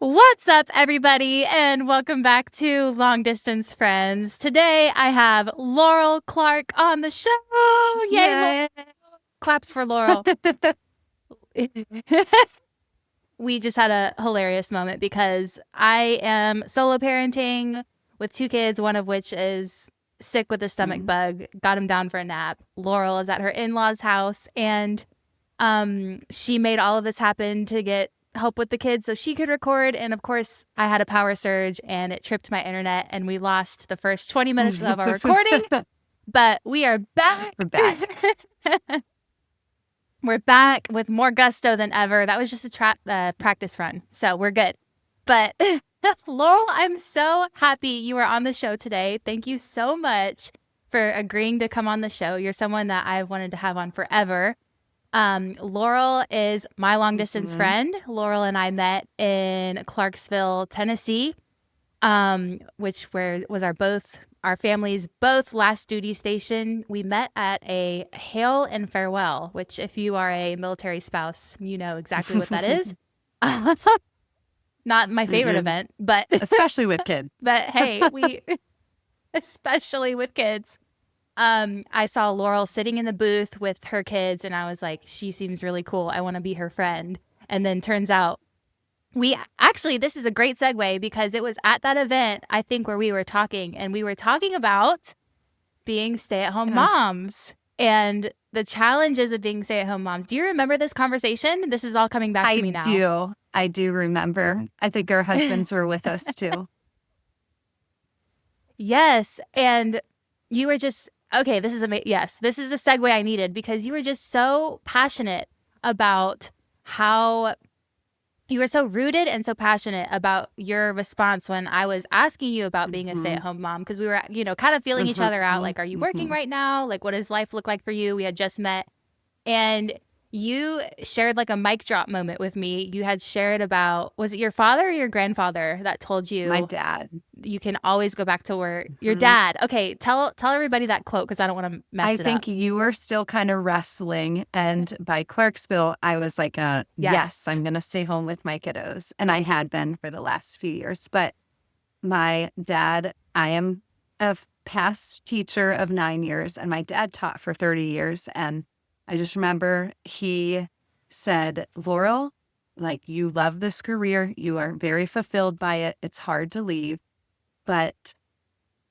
What's up, everybody, and welcome back to Long Distance Friends. Today, I have Laurel Clark on the show. Yay! Claps for Laurel. We just had a hilarious moment because I am solo parenting with 2 kids, one of which is sick with a stomach bug. Got him down for a nap. Laurel is at her in-laws' house, and she made all of this happen to get help with the kids so she could record. And of course, I had a power surge and it tripped my internet and we lost the first 20 minutes of our recording. But we are back. We're back. We're back with more gusto than ever. That was just a practice run. So we're good. But Laurel, I'm so happy you are on the show today. Thank you so much for agreeing to come on the show. You're someone that I've wanted to have on forever. Laurel is my long distance friend. Laurel and I met in Clarksville, Tennessee, which was our family's both last duty station. We met at a hail and farewell, which if you are a military spouse, you know exactly what that is. Not my favorite event, but especially with kids. But hey, especially with kids. I saw Laurel sitting in the booth with her kids and I was like, she seems really cool. I want to be her friend. And then turns out this is a great segue because it was at that event, I think, where we were talking about being stay-at-home moms and the challenges of being stay-at-home moms. Do you remember this conversation? This is all coming back to me now. I do remember. I think our husbands were with us too. Yes. And you were just, okay, this is amazing. Yes, this is the segue I needed because you were just so passionate about how you were so rooted and so passionate about your response when I was asking you about being a stay-at-home mom because we were, kind of feeling each other out. Like, are you working right now? Like, what does life look like for you? We had just met. And you shared like a mic drop moment with me. You had shared about, was it your father or your grandfather that told you? My dad. You can always go back to work. Your dad. Okay, tell everybody that quote because I don't want to mess it up. I think you were still kind of wrestling. And by Clarksville, I was like, yes, I'm going to stay home with my kiddos. And I had been for the last few years. But my dad, I am a past teacher of 9 years. And my dad taught for 30 years. And I just remember he said, Laurel, like, you love this career. You are very fulfilled by it. It's hard to leave. But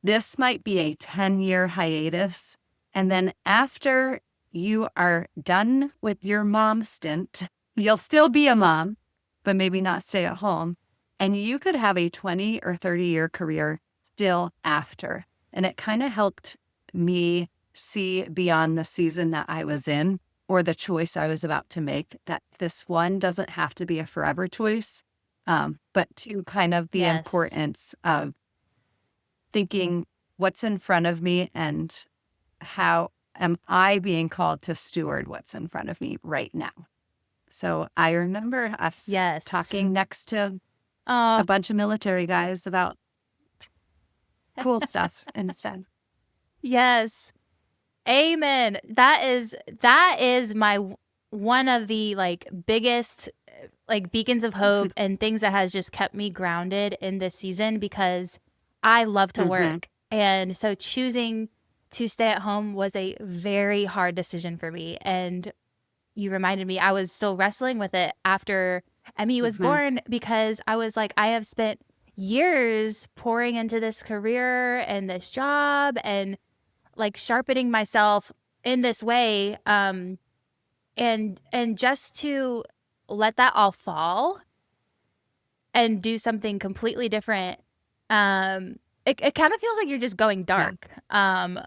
this might be a 10-year hiatus. And then after you are done with your mom stint, you'll still be a mom, but maybe not stay at home. And you could have a 20 or 30-year career still after. And it kind of helped me see beyond the season that I was in or the choice I was about to make, that this one doesn't have to be a forever choice, but to kind of the importance of thinking what's in front of me and how am I being called to steward what's in front of me right now. So I remember us talking next to a bunch of military guys about cool stuff instead. Yes. Amen. That is my one of the biggest beacons of hope and things that has just kept me grounded in this season because I love to work. And so choosing to stay at home was a very hard decision for me. And you reminded me I was still wrestling with it after Emmy was born because I was like, I have spent years pouring into this career and this job and sharpening myself in this way, and just to let that all fall and do something completely different, it kind of feels like you're just going dark,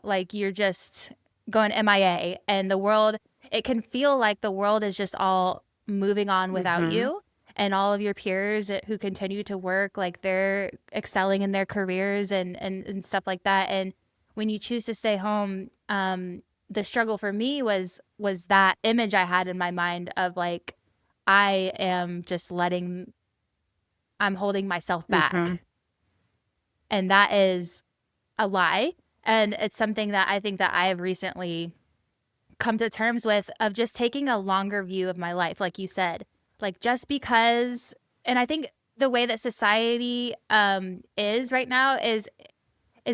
like you're just going MIA, and the world, it can feel like the world is just all moving on without you, and all of your peers who continue to work, like they're excelling in their careers and stuff like that, and when you choose to stay home, the struggle for me was that image I had in my mind of I am just I'm holding myself back. And that is a lie. And it's something that I think that I have recently come to terms with, of just taking a longer view of my life. Like you said, just because, and I think the way that society is right now is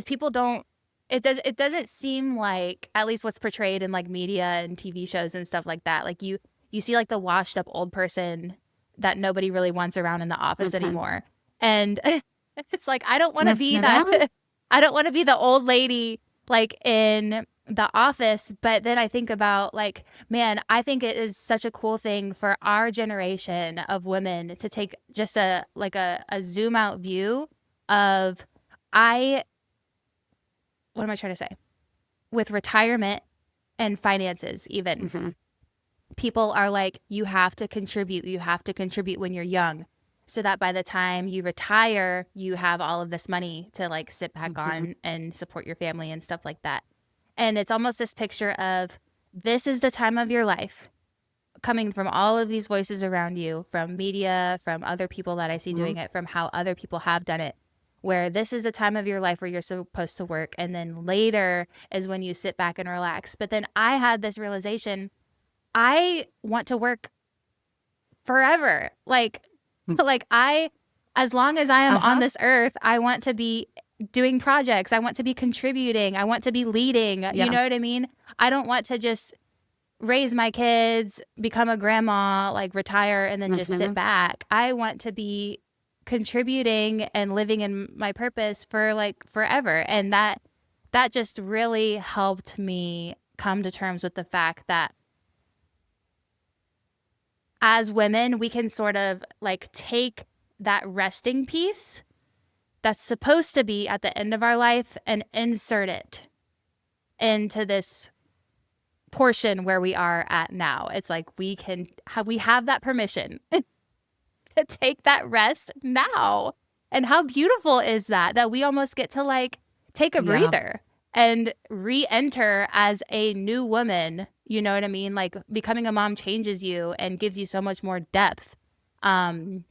people don't it doesn't seem like, at least what's portrayed in like media and TV shows and stuff like that, like you see like the washed up old person that nobody really wants around in the office Mhm. anymore. And it's like I don't want to be that Mhm. I don't want to be the old lady like in the office. But then I think about like, man, I think it is such a cool thing for our generation of women to take just a zoom out view of I what am I trying to say? With retirement and finances, even Mhm. people are like, you have to contribute. You have to contribute when you're young so that by the time you retire, you have all of this money to like sit back Mhm. on and support your family and stuff like that. And it's almost this picture of this is the time of your life coming from all of these voices around you, from media, from other people that I see Mhm. doing it, from how other people have done it, where this is the time of your life where you're supposed to work. And then later is when you sit back and relax. But then I had this realization I want to work forever. Like as long as I am on Uh-huh. this earth, I want to be doing projects. I want to be contributing. I want to be leading. You Yeah. know what I mean? I don't want to just raise my kids, become a grandma, like retire and then just sit Mhm. back. I want to be contributing and living in my purpose for like forever. And that just really helped me come to terms with the fact that as women, we can sort of like take that resting piece that's supposed to be at the end of our life and insert it into this portion where we are at now. It's like we have that permission to take that rest now. And how beautiful is that we almost get to like take a Yeah. breather and re-enter as a new woman. You know what I mean? Like becoming a mom changes you and gives you so much more depth. Um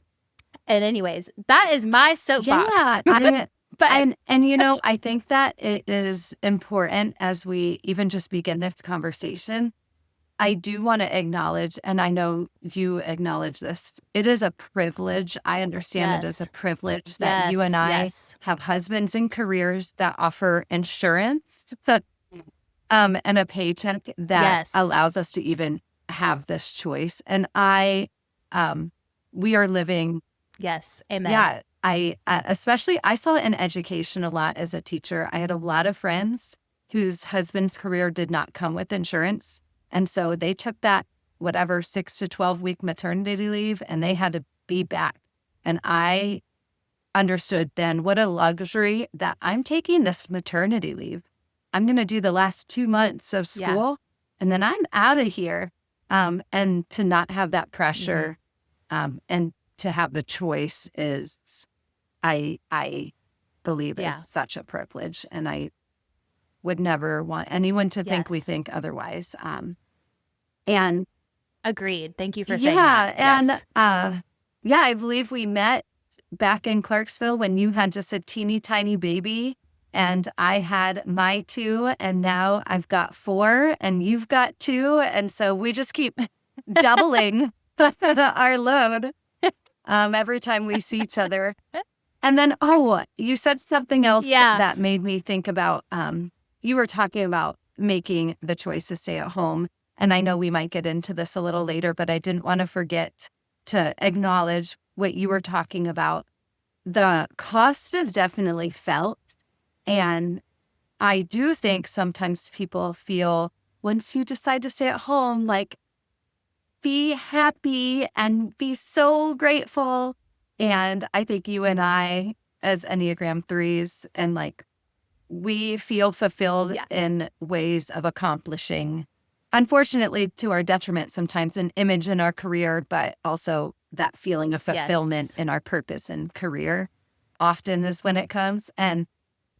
and anyways, that is my soapbox. Yeah, I But and I think that it is important as we even just begin this conversation. I do want to acknowledge, and I know you acknowledge this, it is a privilege. I understand it is a yes. privilege that you and Yes, I yes. have husbands and careers that offer insurance, and a paycheck that Yes. allows us to even have this choice. And um, we are living. Yes. Amen. Yeah, especially I saw it in education a lot as a teacher. I had a lot of friends whose husband's career did not come with insurance. And so they took that whatever 6 to 12 week maternity leave and they had to be back. And I understood then what a luxury that I'm taking this maternity leave. I'm going to do the last 2 months of Yeah. school and then I'm out of here. And to not have that Mm-hmm. pressure, and to have the choice is, I believe is Yeah. such a privilege, and I would never want anyone to think we Yes. think otherwise. And Agreed. Thank you for saying that. yeah, and Yes. yeah, I believe we met back in Clarksville when you had just a teeny tiny baby, and I had my two, and now I've got four, and you've got two, and so we just keep doubling our load every time we see each other. And then, oh, you said something else Yeah. that made me think about, you were talking about making the choice to stay at home. And I know we might get into this a little later, but I didn't want to forget to acknowledge what you were talking about. The cost is definitely felt. And I do think sometimes people feel once you decide to stay at home, like be happy and be so grateful. And I think you and I, as Enneagram threes, and like we feel fulfilled Yeah. in ways of accomplishing, unfortunately, to our detriment, sometimes an image in our career, but also that feeling of fulfillment Yes. in our purpose and career often is when it comes. And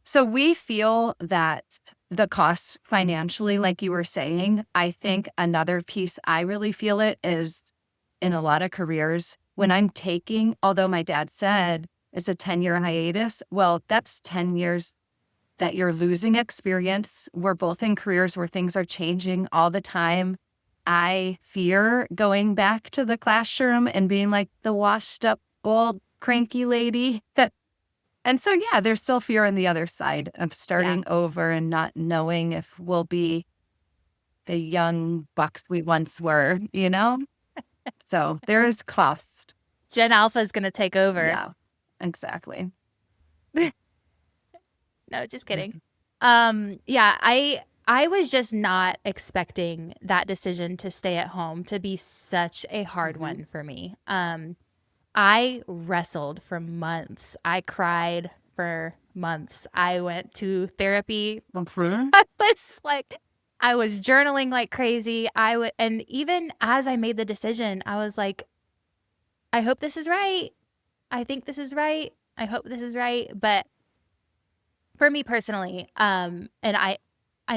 so we feel that the cost financially, like you were saying, I think another piece I really feel it is in a lot of careers when I'm taking, although my dad said it's a 10-year hiatus, well, that's 10 years that you're losing experience. We're both in careers where things are changing all the time. I fear going back to the classroom and being like the washed up old cranky lady. And so, yeah, there's still fear on the other side of starting over and not knowing if we'll be the young bucks we once were, So there's cost. Gen Alpha is going to take over. Yeah, exactly. No, just kidding. Yeah, I was just not expecting that decision to stay at home to be such a hard one for me. I wrestled for months. I cried for months. I went to therapy. I was journaling like crazy. And even as I made the decision, I was like, I hope this is right. I think this is right. I hope this is right. But for me personally, and I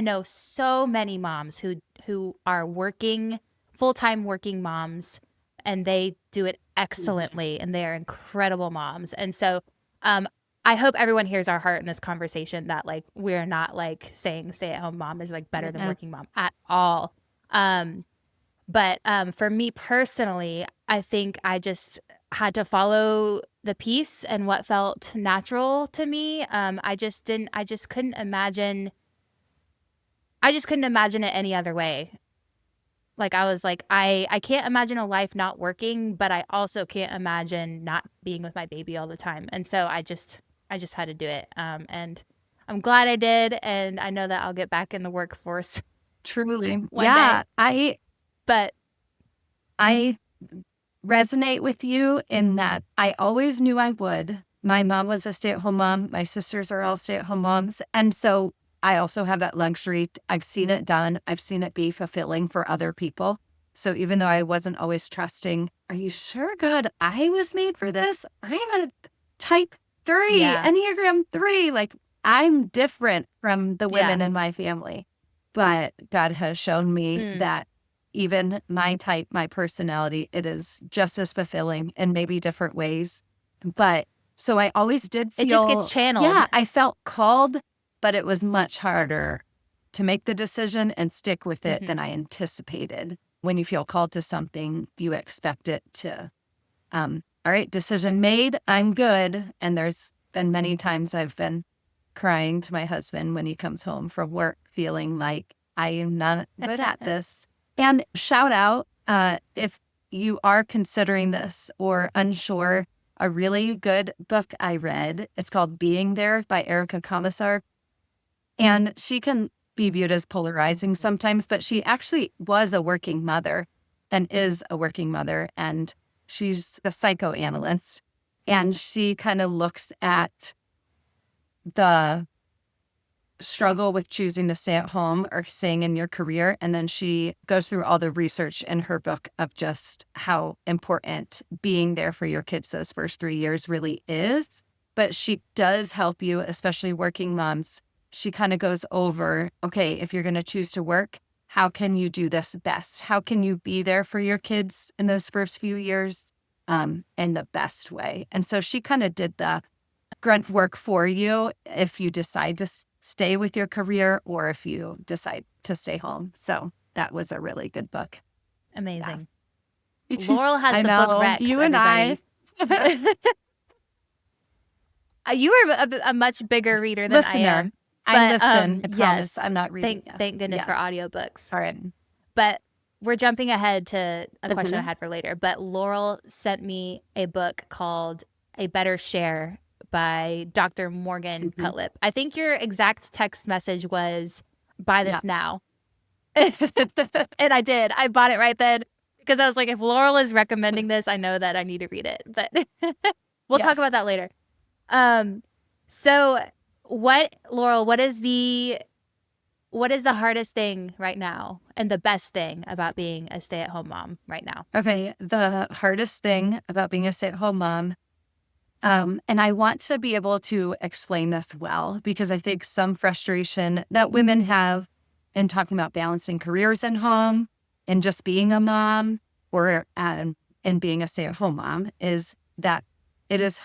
know so many moms who are working full-time working moms, and they do it excellently, and they are incredible moms. And so I hope everyone hears our heart in this conversation, that like we're not like saying stay-at-home mom is like better than working mom at all. But for me personally, I think I just had to follow the peace and what felt natural to me. I just couldn't imagine it any other way. Like I was like, I can't imagine a life not working, but I also can't imagine not being with my baby all the time. And so I just had to do it. And I'm glad I did. And I know that I'll get back in the workforce. Truly. One day. I resonate with you in that I always knew I would. My mom was a stay-at-home mom. My sisters are all stay-at-home moms. And so I also have that luxury. I've seen it done. I've seen it be fulfilling for other people. So even though I wasn't always trusting, are you sure, God, I was made for this? I'm a type 3, Enneagram 3. Like, I'm different from the women in my family. But God has shown me that even my type, my personality, it is just as fulfilling in maybe different ways. But so I always did feel... It just gets channeled. Yeah, I felt called, but it was much harder to make the decision and stick with it than I anticipated. When you feel called to something, you expect it to, all right, decision made, I'm good. And there's been many times I've been crying to my husband when he comes home from work, feeling like I am not good at this. And shout out, if you are considering this or unsure, a really good book I read, it's called Being There by Komisar. And she can be viewed as polarizing sometimes, but she actually was a working mother and is a working mother. And she's a psychoanalyst. And she kind of looks at the struggle with choosing to stay at home or staying in your career. And then she goes through all the research in her book of just how important being there for your kids those first 3 years really is. But she does help you, especially working moms. She kind of goes over, okay, if you're going to choose to work, how can you do this best? How can you be there for your kids in those first few years in the best way? And so she kind of did the grunt work for you if you decide to stay with your career or if you decide to stay home. So that was a really good book. Amazing. Yeah. Laurel has the book Rex. You everybody. and I. You are a much bigger reader than I am. But, I listen. I promise I'm not reading. Thank goodness for audiobooks. All right. But we're jumping ahead to a question I had for later. But Laurel sent me a book called A Better Share by Dr. Morgan Cutlip. I think your exact text message was, buy this now. And I did. I bought it right then because I was like, if Laurel is recommending this, I know that I need to read it. But we'll talk about that later. So Laurel, what is the hardest thing right now and the best thing about being a stay-at-home mom right now? Okay. The hardest thing about being a stay-at-home mom, and I want to be able to explain this well, because I think some frustration that women have in talking about balancing careers and home and just being a mom or in being a stay-at-home mom is that it is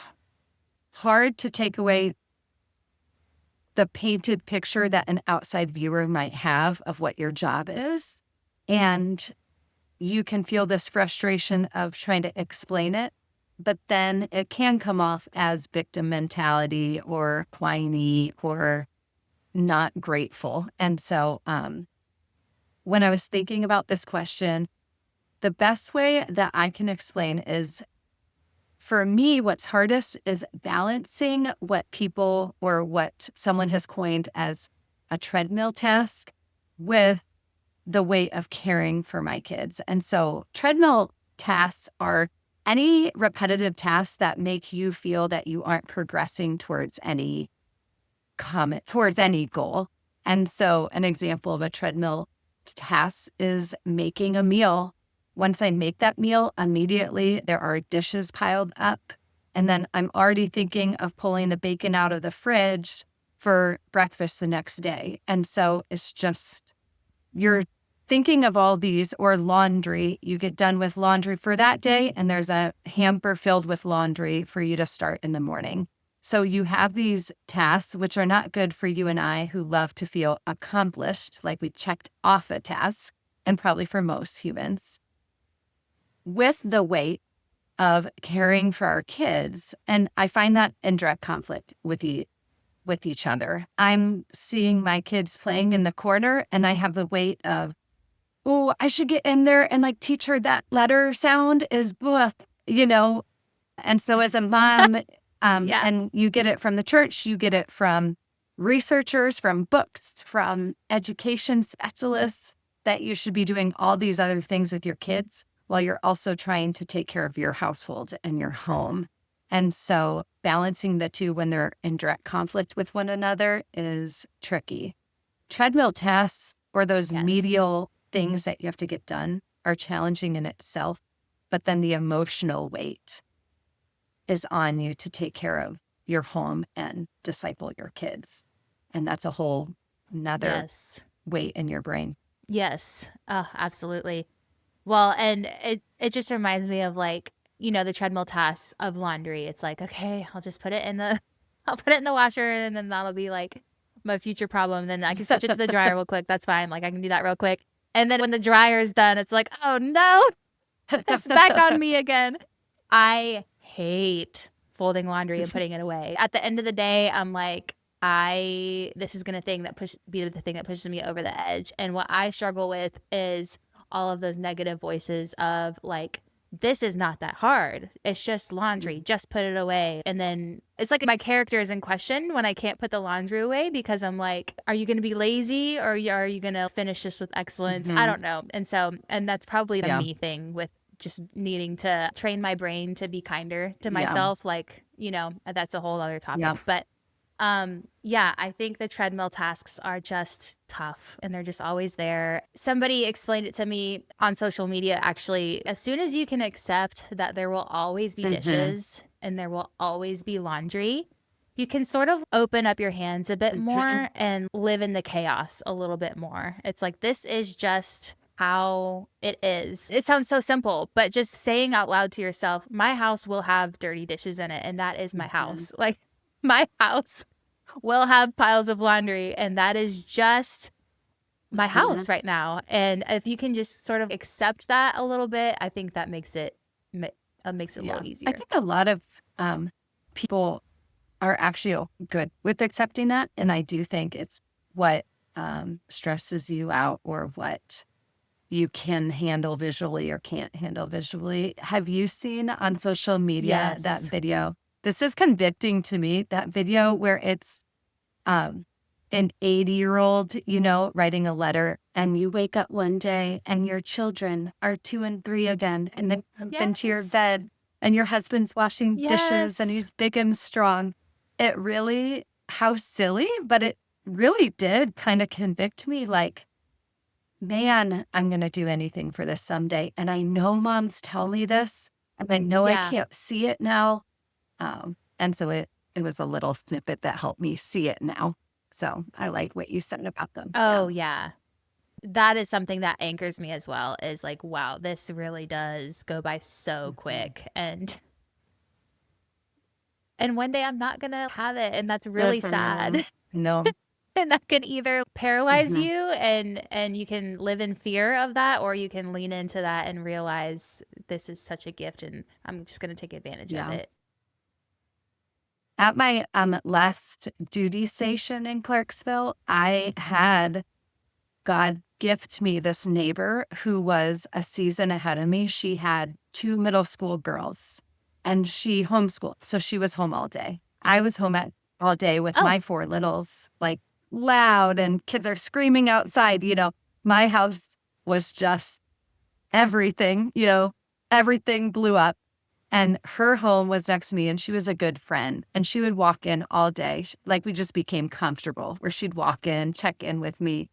hard to take away the painted picture that an outside viewer might have of what your job is. And you can feel this frustration of trying to explain it but then it can come off as victim mentality or whiny or not grateful. And so when I was thinking about this question, the best way that I can explain is, for me, what's hardest is balancing what people or what someone has coined as a treadmill task with the weight of caring for my kids. And so treadmill tasks are any repetitive tasks that make you feel that you aren't progressing towards any towards any goal. And so an example of a treadmill task is making a meal. Once I make that meal, immediately there are dishes piled up. And then I'm already thinking of pulling the bacon out of the fridge for breakfast the next day. And so it's just, you're thinking of all these, or laundry. You get done with laundry for that day, and there's a hamper filled with laundry for you to start in the morning. So you have these tasks, which are not good for you and I who love to feel accomplished, like we checked off a task, and probably for most humans, with the weight of caring for our kids. And I find that in direct conflict with each other. I'm seeing my kids playing in the corner, and I have the weight of, oh, I should get in there and like teach her that letter sound is blah, you know. And so as a mom, Yeah. and you get it from the church, you get it from researchers, from books, from education specialists, that you should be doing all these other things with your kids while you're also trying to take care of your household and your home. And so balancing the two when they're in direct conflict with one another is tricky. Treadmill tasks, or those Yes. medial things that you have to get done, are challenging in itself, but then the emotional weight is on you to take care of your home and disciple your kids. And that's a whole nother Yes. weight in your brain. Yes. Absolutely. Well, and it just reminds me of, like, you know, the treadmill tasks of laundry. It's like, okay, I'll just put it in the I'll put it in the washer, and then that'll be like my future problem. Then I can switch it to the dryer real quick. That's fine. Like, I can do that real quick. And then when the dryer is done, it's like, oh no, it's back on me again. I hate folding laundry and putting it away. At the end of the day, I'm like, this is gonna be the thing that pushes me over the edge. And what I struggle with is all of those negative voices of like, this is not that hard. It's just laundry. Just put it away. And then it's like my character is in question when I can't put the laundry away, because I'm like, are you going to be lazy, or are you going to finish this with excellence? I don't know. And that's probably the me thing with just needing to train my brain to be kinder to myself. Like, you know, that's a whole other topic. But I think the treadmill tasks are just tough, and they're just always there. Somebody explained it to me on social media, actually. As soon as you can accept that there will always be dishes and there will always be laundry, you can sort of open up your hands a bit more and live in the chaos a little bit more. It's like, this is just how it is. It sounds so simple, but just saying out loud to yourself, my house will have dirty dishes in it, and that is my house. Like, my house will have piles of laundry, and that is just my house right now. And if you can just sort of accept that a little bit, I think that makes it a little easier. I think a lot of people are actually good with accepting that. And I do think it's what stresses you out, or what you can handle visually or can't handle visually. Have you seen on social media that video? This is convicting to me, that video where it's an 80-year-old, you know, writing a letter, and you wake up one day and your children are 2 and 3 again, and then been to your bed, and your husband's washing dishes, and he's big and strong. It really, how silly, but it really did kind of convict me, like, man, I'm going to do anything for this someday. And I know moms tell me this, and I know I can't see it now. And so it was a little snippet that helped me see it now. So I like what you said about them. Oh, yeah. That is something that anchors me as well, is like, wow, this really does go by so quick. And one day I'm not going to have it. And that's really sad. No. And that could either paralyze Mhm. you and you can live in fear of that, or you can lean into that and realize this is such a gift and I'm just going to take advantage of Yeah. it. At my last duty station in Clarksville, I had God gift me this neighbor who was a season ahead of me. She had two middle school girls and she homeschooled. So she was home all day. I was home all day with Oh, my four littles, like loud and kids are screaming outside. My house was just everything, everything blew up. And her home was next to me and she was a good friend. And she would walk in all day. Like we just became comfortable where she'd walk in, check in with me,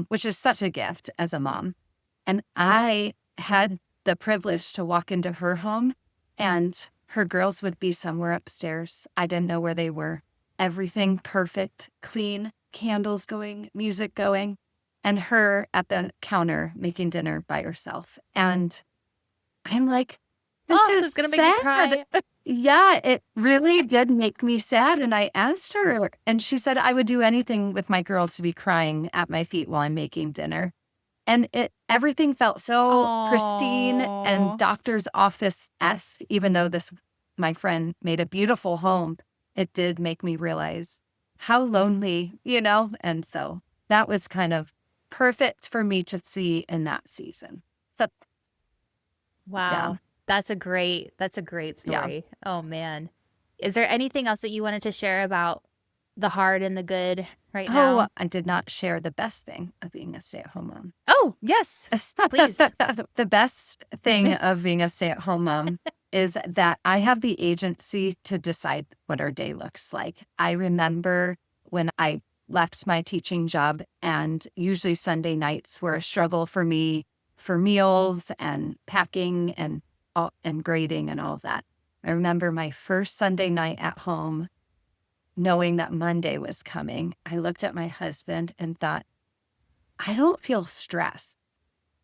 which is such a gift as a mom. And I had the privilege to walk into her home and her girls would be somewhere upstairs. I didn't know where they were. Everything perfect, clean, candles going, music going, and her at the counter making dinner by herself. And I'm like, this oh, is it's going to make me sad. cry. Yeah, it really did make me sad. And I asked her, and she said, I would do anything with my girls to be crying at my feet while I'm making dinner. And everything felt so pristine and Oh, doctor's office-esque, even though my friend made a beautiful home. It did make me realize how lonely, And so that was kind of perfect for me to see in that season. So, yeah, wow. That's a great yeah. story. Oh man. Is there anything else that you wanted to share about the hard and the good right Oh, now? I did not share the best thing of being a stay-at-home mom. Oh, yes. Please. The best thing of being a stay-at-home mom is that I have the agency to decide what our day looks like. I remember when I left my teaching job, and usually Sunday nights were a struggle for me for meals and packing and grading and all of that. I remember my first Sunday night at home, knowing that Monday was coming. I looked at my husband and thought, I don't feel stressed.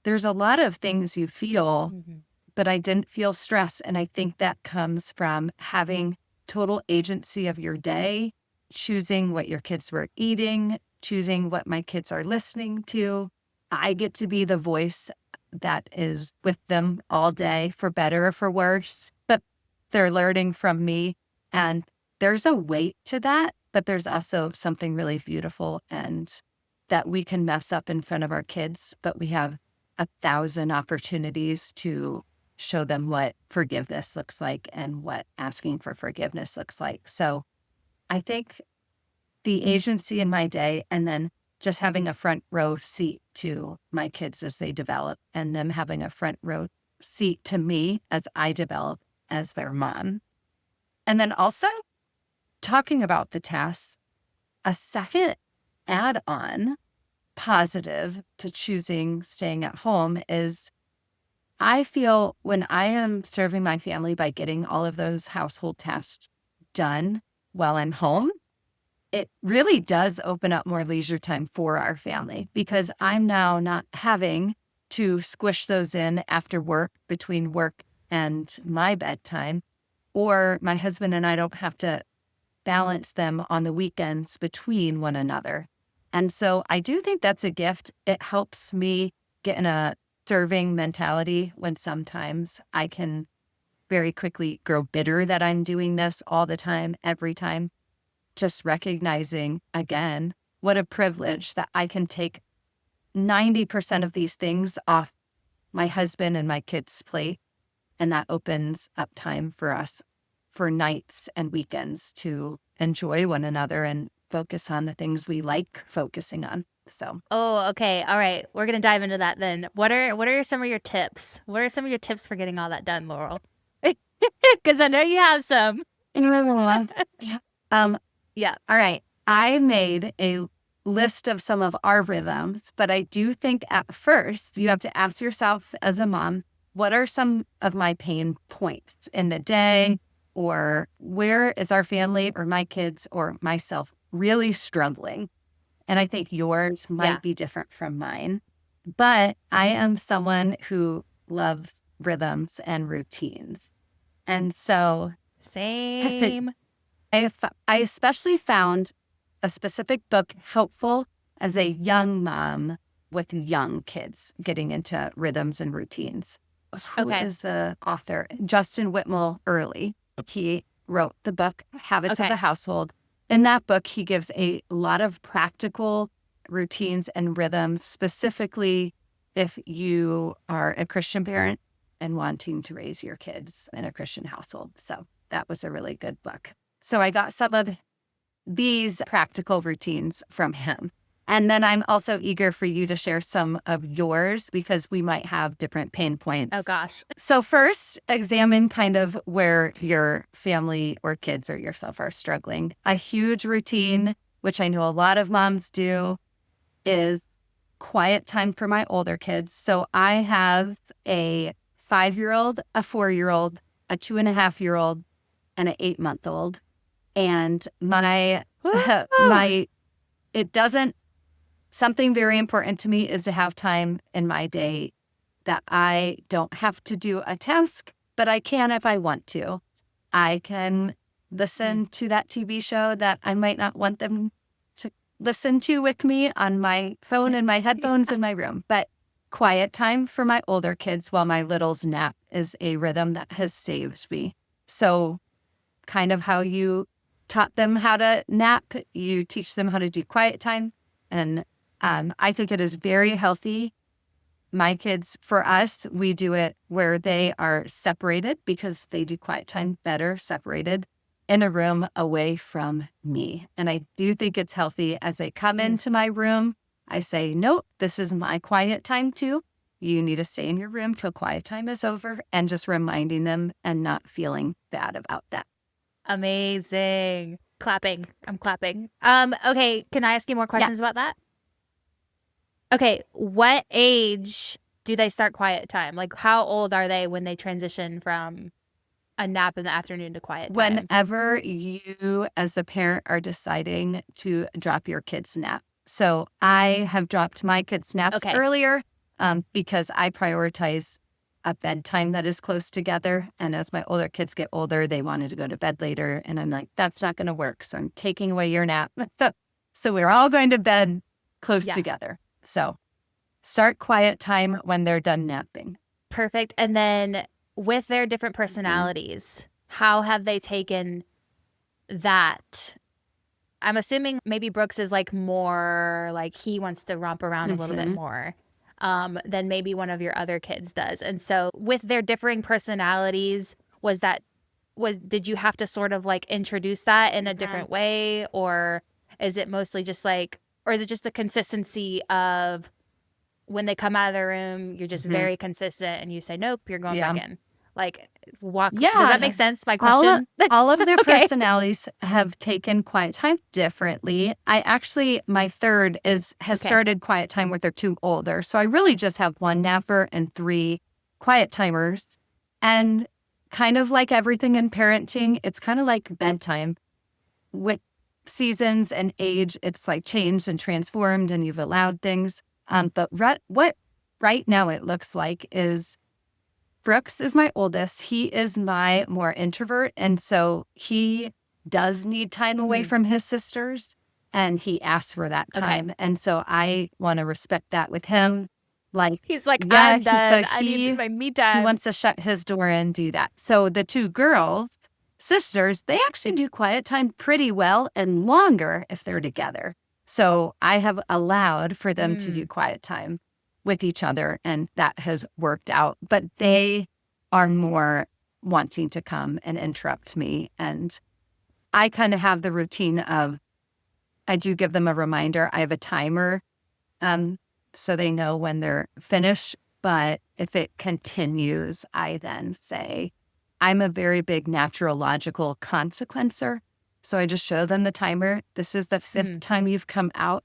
There's a lot of things you feel, Mhm. but I didn't feel stress. And I think that comes from having total agency of your day, choosing what your kids were eating, choosing what my kids are listening to. I get to be the voice that is with them all day, for better or for worse, but they're learning from me. And there's a weight to that, but there's also something really beautiful and that we can mess up in front of our kids, but we have 1,000 opportunities to show them what forgiveness looks like and what asking for forgiveness looks like. So I think the agency in my day, and then just having a front row seat to my kids as they develop, and them having a front row seat to me as I develop as their mom. And then also talking about the tasks, a second add on positive to choosing staying at home is I feel when I am serving my family by getting all of those household tasks done while I'm home, it really does open up more leisure time for our family because I'm now not having to squish those in after work between work and my bedtime, or my husband and I don't have to balance them on the weekends between one another. And so I do think that's a gift. It helps me get in a serving mentality when sometimes I can very quickly grow bitter that I'm doing this all the time, every time. Just recognizing again, what a privilege that I can take 90% of these things off my husband and my kids' plate. And that opens up time for us for nights and weekends to enjoy one another and focus on the things we like focusing on. So, Oh, okay. All right. We're gonna dive into that then. What are some of your tips? What are some of your tips for getting all that done, Laurel? Because I know you have some. yeah. um, Yeah. all right. I made a list of some of our rhythms, but I do think at first you have to ask yourself as a mom, what are some of my pain points in the day? Or where is our family or my kids or myself really struggling? And I think yours Yeah. might be different from mine, but I am someone who loves rhythms and routines. And so I think Same. I especially found a specific book helpful as a young mom with young kids getting into rhythms and routines. Who is the author? Justin Whitmel Earley. He wrote the book Habits of the Household. In that book, he gives a lot of practical routines and rhythms, specifically if you are a Christian parent and wanting to raise your kids in a Christian household. So that was a really good book. So I got some of these practical routines from him. And then I'm also eager for you to share some of yours because we might have different pain points. Oh, gosh. So first, examine kind of where your family or kids or yourself are struggling. A huge routine, which I know a lot of moms do, is quiet time for my older kids. So I have a 5-year-old, a 4-year-old, a 2.5-year-old, and an 8-month-old. And something very important to me is to have time in my day that I don't have to do a task, but I can if I want to. I can listen to that TV show that I might not want them to listen to with me on my phone and my headphones in my room. But quiet time for my older kids while my littles nap is a rhythm that has saved me. So kind of how you taught them how to nap, you teach them how to do quiet time. And I think it is very healthy. My kids, for us, we do it where they are separated because they do quiet time better separated in a room away from me. And I do think it's healthy as they come into my room. I say, nope, this is my quiet time too. You need to stay in your room till quiet time is over, and just reminding them and not feeling bad about that. Amazing. Clapping. I'm clapping. Okay. Can I ask you more questions about that? Okay. What age do they start quiet time? Like, how old are they when they transition from a nap in the afternoon to quiet time? Whenever you, as a parent, are deciding to drop your kids' nap. So I have dropped my kids' naps earlier because I prioritize a bedtime that is close together. And as my older kids get older, they wanted to go to bed later. And I'm like, that's not going to work. So I'm taking away your nap. So we're all going to bed close together. So start quiet time when they're done napping. Perfect. And then with their different personalities, how have they taken that? I'm assuming maybe Brooks is like more like he wants to romp around a little bit more than maybe one of your other kids does. And so with their differing personalities, did you have to sort of like introduce that in a different way? Or is it mostly just like, or is it just the consistency of when they come out of the room, you're just very consistent and you say, nope, you're going back in. Like walk. Does that make sense? My question. All of their personalities have taken quiet time differently. My third has started quiet time with their 2 older. So I really just have 1 napper and 3 quiet timers. And kind of like everything in parenting, it's kind of like bedtime. With seasons and age, it's like changed and transformed and you've allowed things. But what right now it looks like is Brooks is my oldest. He is my more introvert. And so he does need time away from his sisters and he asks for that time. And so I want to respect that with him. Like he's like, I'm done. I need my me time. He wants to shut his door and do that. So the 2 girls, sisters, they actually do quiet time pretty well and longer if they're together. So I have allowed for them to do quiet time with each other, and that has worked out. But they are more wanting to come and interrupt me. And I kind of have the routine of, I do give them a reminder. I have a timer so they know when they're finished. But if it continues, I then say, I'm a very big natural logical consequencer. So I just show them the timer. This is the 5th time you've come out.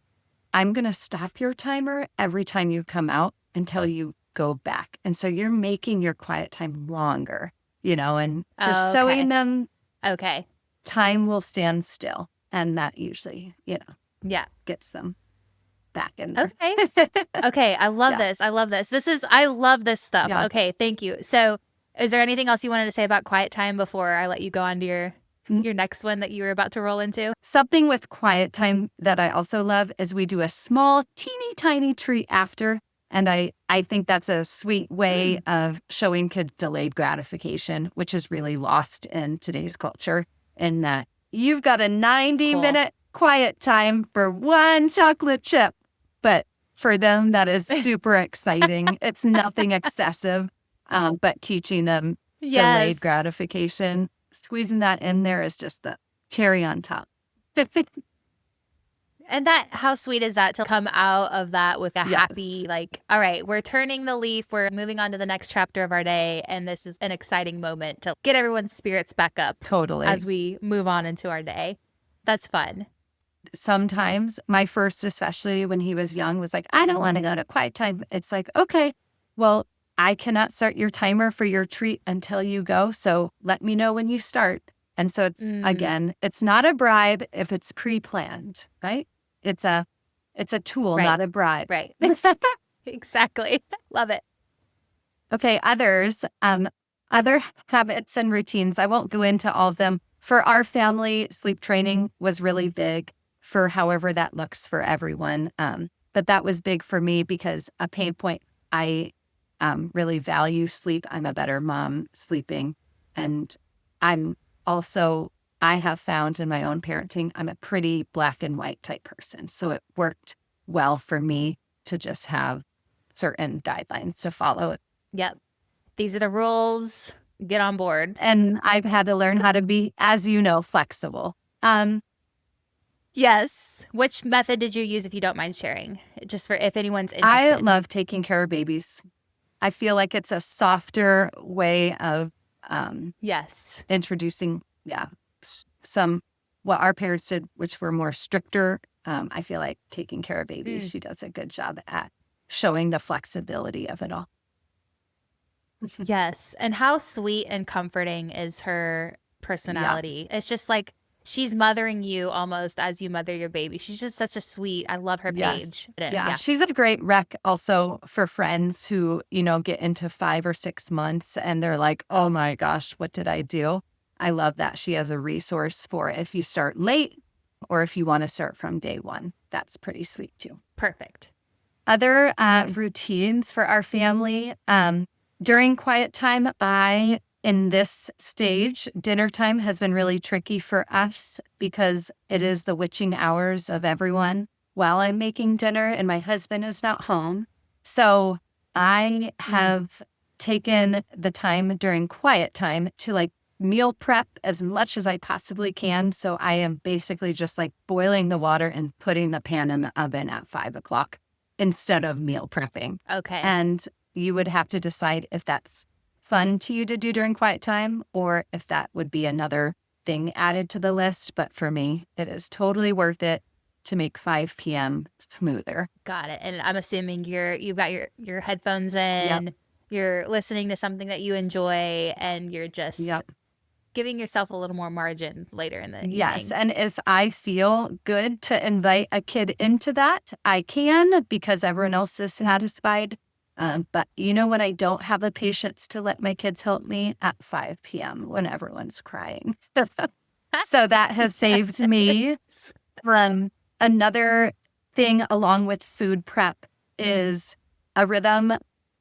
I'm going to stop your timer every time you come out until you go back. And so you're making your quiet time longer, and just showing them time will stand still. And that usually, gets them back in there. Okay. I love this. I love this. I love this stuff. Yeah. Okay. Thank you. So is there anything else you wanted to say about quiet time before I let you go on to your your next one that you were about to roll into? Something with quiet time that I also love is we do a small, teeny tiny treat after. And I think that's a sweet way of showing kids delayed gratification, which is really lost in today's culture, in that you've got a 90-minute quiet time for one chocolate chip. But for them, that is super exciting. It's nothing excessive, but teaching them delayed gratification, squeezing that in there is just the cherry on top. And how sweet is that to come out of that with a happy, like, all right, we're turning the leaf, we're moving on to the next chapter of our day, and this is an exciting moment to get everyone's spirits back up. Totally. As we move on into our day. That's fun. Sometimes my first, especially when he was young, was like, I don't want to go to quiet time. It's like, okay, well, I cannot start your timer for your treat until you go. So let me know when you start. And so it's, again, it's not a bribe if it's pre-planned, right? It's a tool, not a bribe. Right. Exactly. Love it. Okay. Other habits and routines. I won't go into all of them. For our family, sleep training was really big for however that looks for everyone. But that was big for me because a pain point, I really value sleep. I'm a better mom sleeping. And I have found in my own parenting, I'm a pretty black and white type person. So it worked well for me to just have certain guidelines to follow. Yep. These are the rules. Get on board. And I've had to learn how to be, as you know, flexible. Yes. Which method did you use, if you don't mind sharing? Just for if anyone's interested. I love taking care of babies. I feel like it's a softer way of introducing some what our parents did, which were more stricter. I feel like taking care of babies, she does a good job at showing the flexibility of it all. Yes. And how sweet and comforting is her personality. It's just like she's mothering you almost as you mother your baby. She's just such a sweet, I love her page. Yeah. She's a great rec also for friends who, get into 5 or 6 months and they're like, oh my gosh, what did I do? I love that she has a resource for if you start late or if you want to start from day one. That's pretty sweet too. Perfect. Other routines for our family. During quiet time, in this stage, dinner time has been really tricky for us because it is the witching hours of everyone while I'm making dinner and my husband is not home. So I have taken the time during quiet time to meal prep as much as I possibly can. So I am basically just boiling the water and putting the pan in the oven at 5 o'clock instead of meal prepping. Okay. And you would have to decide if that's fun to you to do during quiet time or if that would be another thing added to the list. But for me, it is totally worth it to make 5 p.m. smoother. Got it. And I'm assuming you've got your headphones in, you're listening to something that you enjoy, and you're just giving yourself a little more margin later in the evening. Yes. And if I feel good to invite a kid into that, I can because everyone else is satisfied. But when I don't have the patience to let my kids help me at 5 p.m. when everyone's crying. So that has saved me. Another thing along with food prep is a rhythm.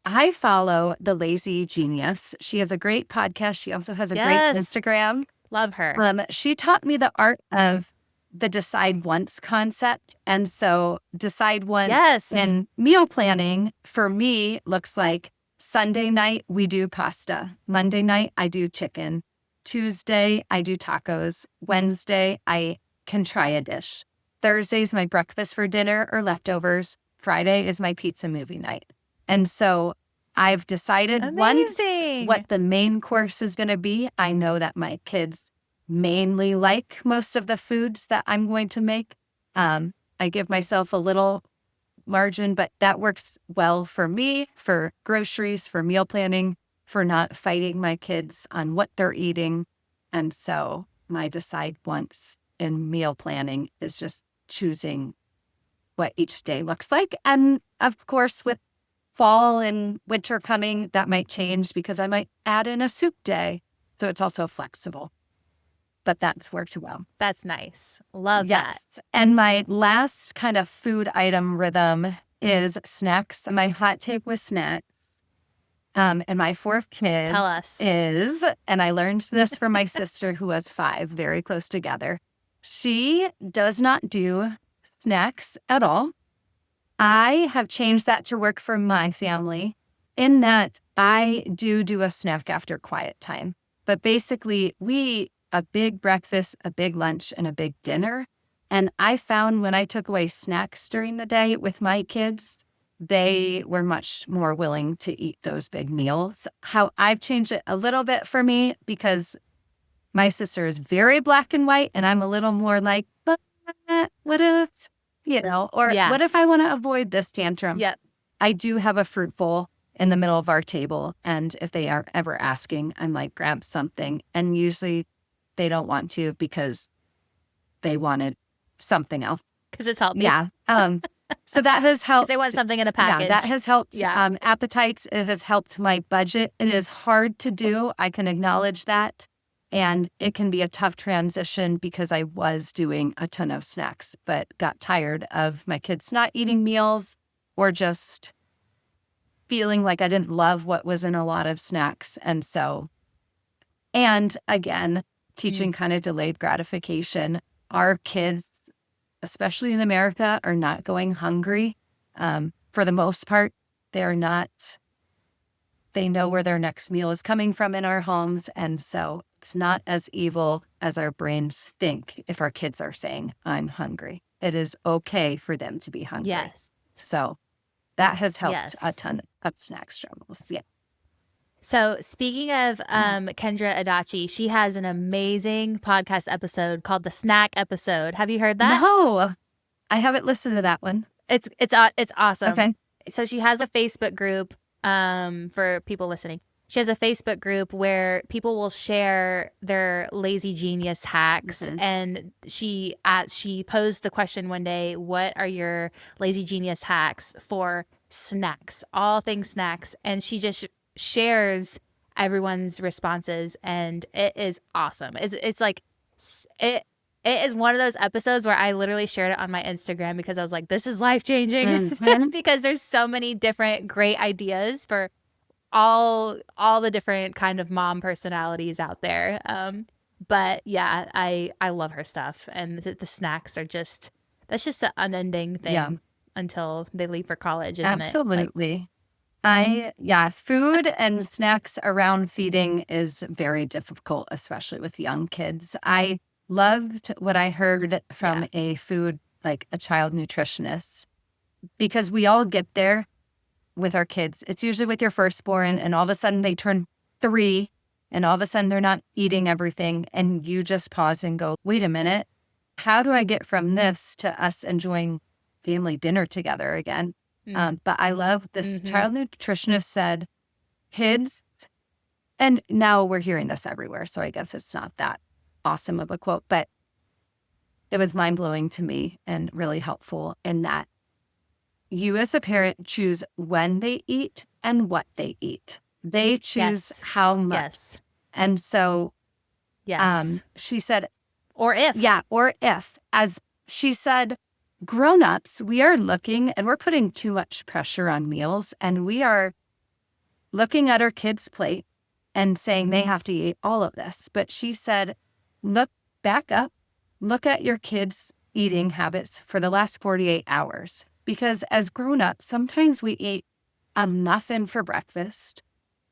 I follow The Lazy Genius. She has a great podcast. She also has a great Instagram. Love her. She taught me the art of the decide once concept. And so decide once in meal planning for me looks like Sunday night, we do pasta. Monday night, I do chicken. Tuesday, I do tacos. Wednesday, I can try a dish. Thursday's my breakfast for dinner or leftovers. Friday is my pizza movie night. And so I've decided once what the main course is going to be. I know that my kids mainly like most of the foods that I'm going to make. I give myself a little margin, but that works well for me, for groceries, for meal planning, for not fighting my kids on what they're eating. And so my decide once in meal planning is just choosing what each day looks like. And of course, with fall and winter coming, that might change because I might add in a soup day. So it's also flexible. but that's worked well. That's nice. Love that. Yes. And my last kind of food item rhythm is snacks. My hot take with snacks. And my fourth Tell kids us. is, and I learned this from my sister who has 5, very close together. She does not do snacks at all. I have changed that to work for my family in that I do a snack after quiet time. But basically, we eat a big breakfast, a big lunch, and a big dinner. And I found when I took away snacks during the day with my kids, they were much more willing to eat those big meals. How I've changed it a little bit for me because my sister is very black and white, and I'm a little more like, but what if, or what if I want to avoid this tantrum? Yep. I do have a fruit bowl in the middle of our table. And if they are ever asking, I'm like, grab something. And usually they don't want to because they wanted something else. Because it's healthy. Yeah. So that has helped. They want something in a package. Yeah, that has helped appetites. It has helped my budget. It is hard to do. I can acknowledge that. And it can be a tough transition because I was doing a ton of snacks, but got tired of my kids not eating meals or just feeling like I didn't love what was in a lot of snacks. And again, teaching kind of delayed gratification. Our kids, especially in America, are not going hungry. For the most part, they know where their next meal is coming from in our homes. And so it's not as evil as our brains think if our kids are saying, I'm hungry. It is okay for them to be hungry. Yes. So that has helped a ton of snack struggles. Yeah. So speaking of Kendra Adachi, she has an amazing podcast episode called The Snack Episode. Have you heard that? No, I haven't listened to that one. It's awesome. Okay. So she has a Facebook group for people listening. She has a Facebook group where people will share their lazy genius hacks. Mm-hmm. And she posed the question one day, what are your lazy genius hacks for snacks? All things snacks. And she just shares everyone's responses, and it is awesome. It's like it is one of those episodes where I literally shared it on my Instagram because I was like, this is life-changing. Mm-hmm. Because there's so many different great ideas for all the different kind of mom personalities out there. But yeah, I love her stuff, and the snacks are that's just an unending thing until they leave for college, isn't it? Absolutely. Food and snacks around feeding is very difficult, especially with young kids. I loved what I heard from a child nutritionist, because we all get there with our kids. It's usually with your firstborn, and all of a sudden they turn 3, and all of a sudden they're not eating everything. And you just pause and go, wait a minute, how do I get from this to us enjoying family dinner together again? But I love this child nutritionist said, kids, and now we're hearing this everywhere, so I guess it's not that awesome of a quote, but it was mind-blowing to me and really helpful in that you as a parent choose when they eat and what they eat. They choose how much. Yes. And so she said, or if. Yeah, or if. As she said, grown-ups, we are looking and we're putting too much pressure on meals, and we are looking at our kids' plate and saying they have to eat all of this. But she said, look back up, look at your kids' eating habits for the last 48 hours. Because as grown-ups, sometimes we eat a muffin for breakfast,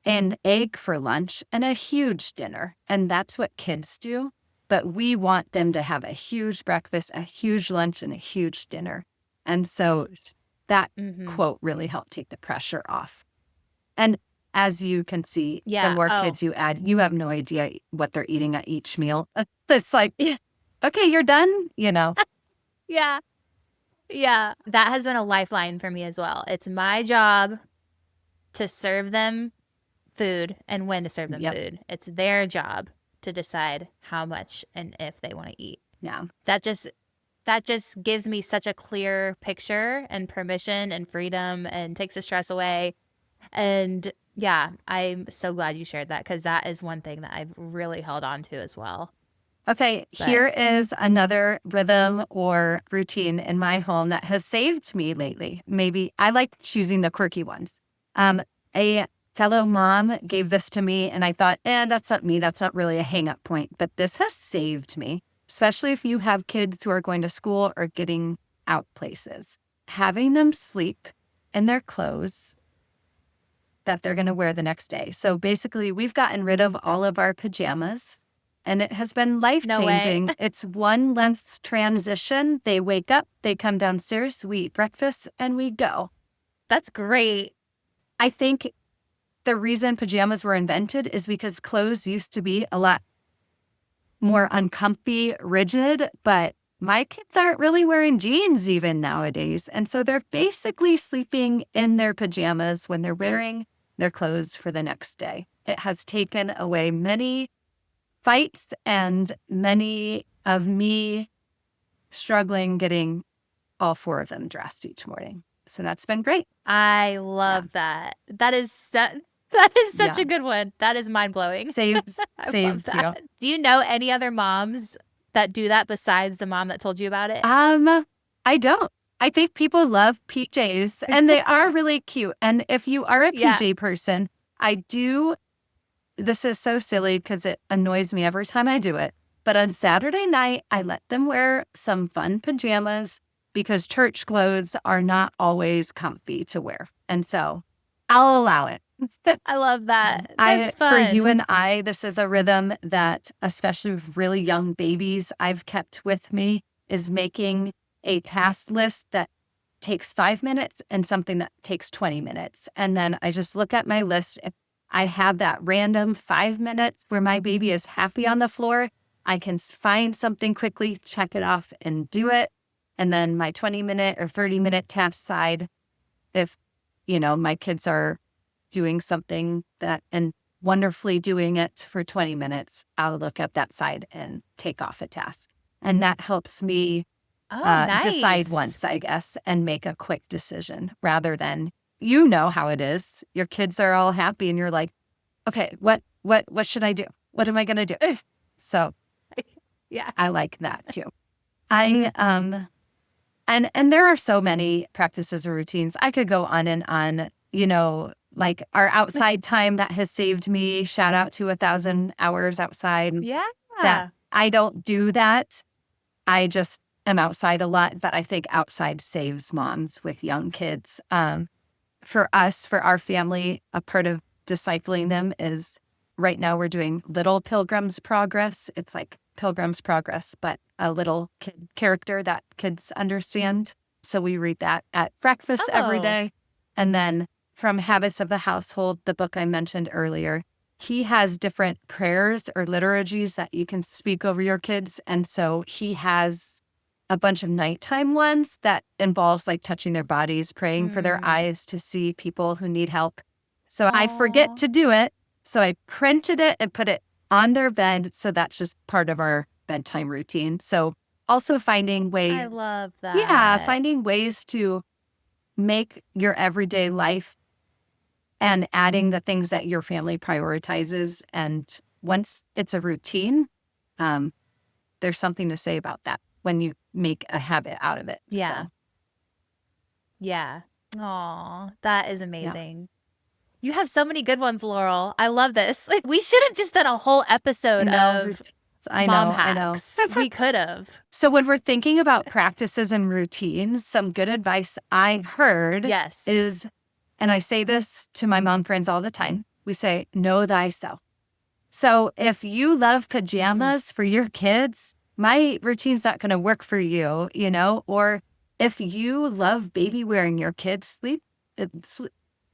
an egg for lunch, and a huge dinner. And that's what kids do. But we want them to have a huge breakfast, a huge lunch, and a huge dinner. And so that quote really helped take the pressure off. And as you can see, the more kids you add, you have no idea what they're eating at each meal. It's like, okay, you're done, Yeah. Yeah. That has been a lifeline for me as well. It's my job to serve them food and when to serve them food. It's their job to decide how much and if they want to eat. Yeah. That just gives me such a clear picture and permission and freedom and takes the stress away. And yeah, I'm so glad you shared that, because that is one thing that I've really held on to as well. Okay, But here is another rhythm or routine in my home that has saved me lately. Maybe I like choosing the quirky ones. A fellow mom gave this to me, and I thought, that's not me. That's not really a hang up point. But this has saved me, especially if you have kids who are going to school or getting out places. Having them sleep in their clothes that they're going to wear the next day. So basically, we've gotten rid of all of our pajamas, and it has been no way. life-changing. It's one less transition. They wake up, they come downstairs, we eat breakfast, and we go. That's great. I think the reason pajamas were invented is because clothes used to be a lot more uncomfy, rigid, but my kids aren't really wearing jeans even nowadays. And so they're basically sleeping in their pajamas when they're wearing their clothes for the next day. It has taken away many fights and many of me struggling getting all 4 of them dressed each morning. So that's been great. I love that. That is such a good one. That is mind-blowing. Saves you. Do you know any other moms that do that besides the mom that told you about it? I don't. I think people love PJs and they are really cute. And if you are a PJ person, this is so silly because it annoys me every time I do it. But on Saturday night, I let them wear some fun pajamas because church clothes are not always comfy to wear. And so I'll allow it. I love that. That's fun. For you and I, this is a rhythm that, especially with really young babies, I've kept with me, is making a task list that takes 5 minutes and something that takes 20 minutes. And then I just look at my list. If I have that random 5 minutes where my baby is happy on the floor, I can find something quickly, check it off and do it. And then my 20-minute or 30-minute task side, if, my kids are doing something and wonderfully doing it for 20 minutes, I'll look at that side and take off a task. And that helps me decide once, I guess, and make a quick decision rather than, how it is. Your kids are all happy and you're like, okay, what should I do? What am I going to do? So yeah, I like that too. And there are so many practices or routines. I could go on and on, like our outside time that has saved me. Shout out to 1,000 hours outside. Yeah. That I don't do that. I just am outside a lot, but I think outside saves moms with young kids. For us, for our family, a part of discipling them is right now we're doing Little Pilgrim's Progress. It's like Pilgrim's Progress, but a little kid character that kids understand. So we read that at breakfast every day. And then from Habits of the Household, the book I mentioned earlier, he has different prayers or liturgies that you can speak over your kids. And so he has a bunch of nighttime ones that involves like touching their bodies, praying for their eyes to see people who need help. So I forget to do it. So I printed it and put it on their bed. So that's just part of our bedtime routine. So also finding ways. I love that. Yeah, finding ways to make your everyday life and adding the things that your family prioritizes. And once it's a routine, there's something to say about that when you make a habit out of it. Yeah. So. Yeah. Aw, that is amazing. Yeah. You have so many good ones, Laurel. I love this. We should have just done a whole episode of mom hacks. I know. We could have. So when we're thinking about practices and routines, some good advice I heard is, and I say this to my mom friends all the time, we say, know thyself. So if you love pajamas for your kids, my routine's not going to work for you, or if you love baby wearing your kids sleep,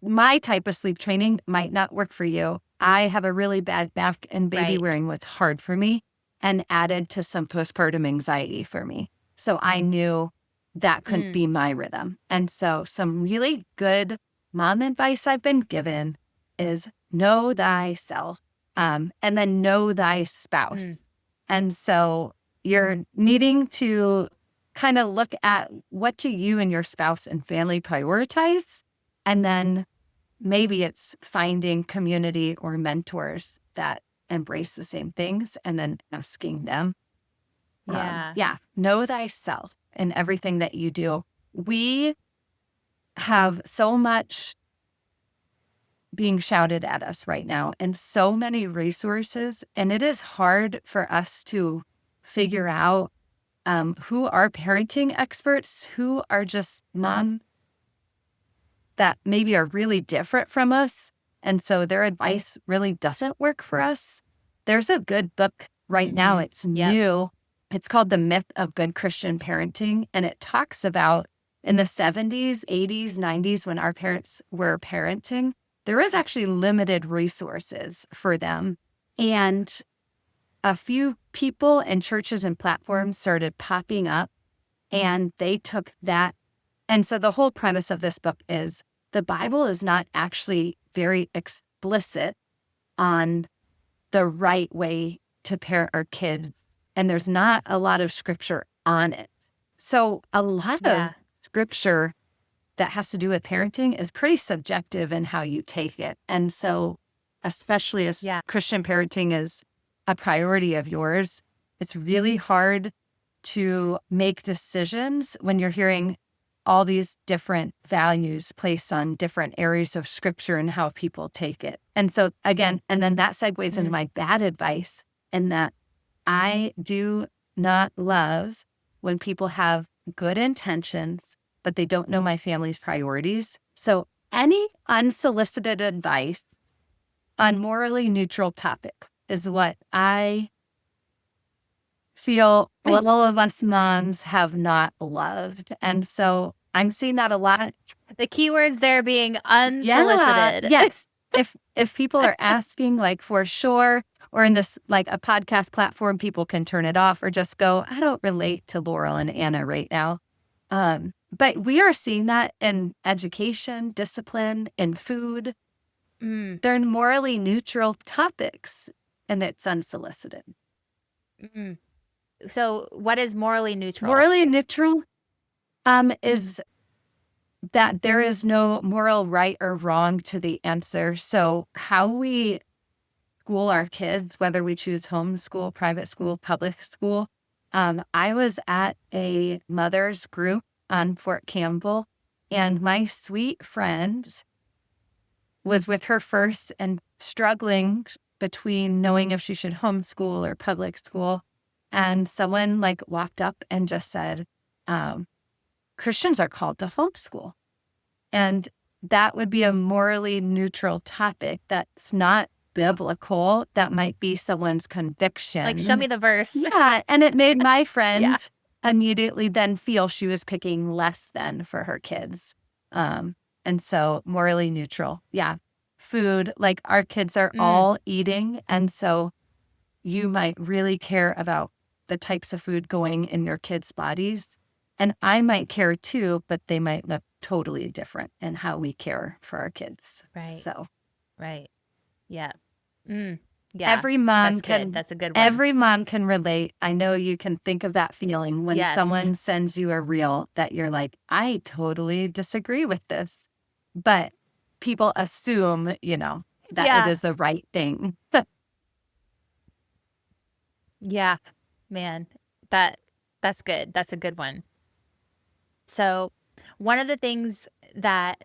my type of sleep training might not work for you. I have a really bad back and baby wearing was hard for me and added to some postpartum anxiety for me. So I knew that couldn't be my rhythm. And so some really good mom advice I've been given is know thyself, and then know thy spouse. And so you're needing to kind of look at what do you and your spouse and family prioritize. And then maybe it's finding community or mentors that embrace the same things and then asking them. Yeah. Know thyself in everything that you do. We have so much being shouted at us right now and so many resources, and it is hard for us to figure out who are parenting experts, who are just mom that maybe are really different from us. And so their advice really doesn't work for us. There's a good book right now. It's new. It's called The Myth of Good Christian Parenting. And it talks about in the 70s, 80s, 90s, when our parents were parenting, there was actually limited resources for them. And a few people and churches and platforms started popping up, and they took that. And so the whole premise of this book is the Bible is not actually very explicit on the right way to parent our kids. And there's not a lot of scripture on it. So a lot of scripture that has to do with parenting is pretty subjective in how you take it. And so especially as Christian parenting is a priority of yours, it's really hard to make decisions when you're hearing all these different values placed on different areas of scripture and how people take it. And so again, and then that segues into my bad advice, in that I do not love when people have good intentions, but they don't know my family's priorities. So any unsolicited advice on morally neutral topics is what I feel all of us moms have not loved. And so I'm seeing that a lot. The keywords there being unsolicited. Yes. If people are asking, like, for sure, or in this, like, a podcast platform, people can turn it off or just go, I don't relate to Laurel and Anna right now. But we are seeing that in education, discipline, and food. They're morally neutral topics, and it's unsolicited. So what is morally neutral? Morally neutral is that there is no moral right or wrong to the answer. So how we school our kids, whether we choose homeschool, private school, public school. I was at a mother's group on Fort Campbell, and my sweet friend was with her first and struggling between knowing if she should homeschool or public school. And someone like walked up and just said, Christians are called to homeschool. And that would be a morally neutral topic that's not biblical. That might be someone's conviction. Like, show me the verse. Yeah. And it made my friend immediately then feel she was picking less than for her kids. And so morally neutral. Yeah. Food, like our kids are all eating. And so you might really care about the types of food going in your kids' bodies. And I might care too, but they might look totally different in how we care for our kids. Right. So. Right. Yeah. Yeah. Every mom that's a good one. Every mom can relate. I know you can think of that feeling when someone sends you a reel that you're like, I totally disagree with this. But people assume, that it is the right thing. Yeah, man, that's good. That's a good one. So one of the things that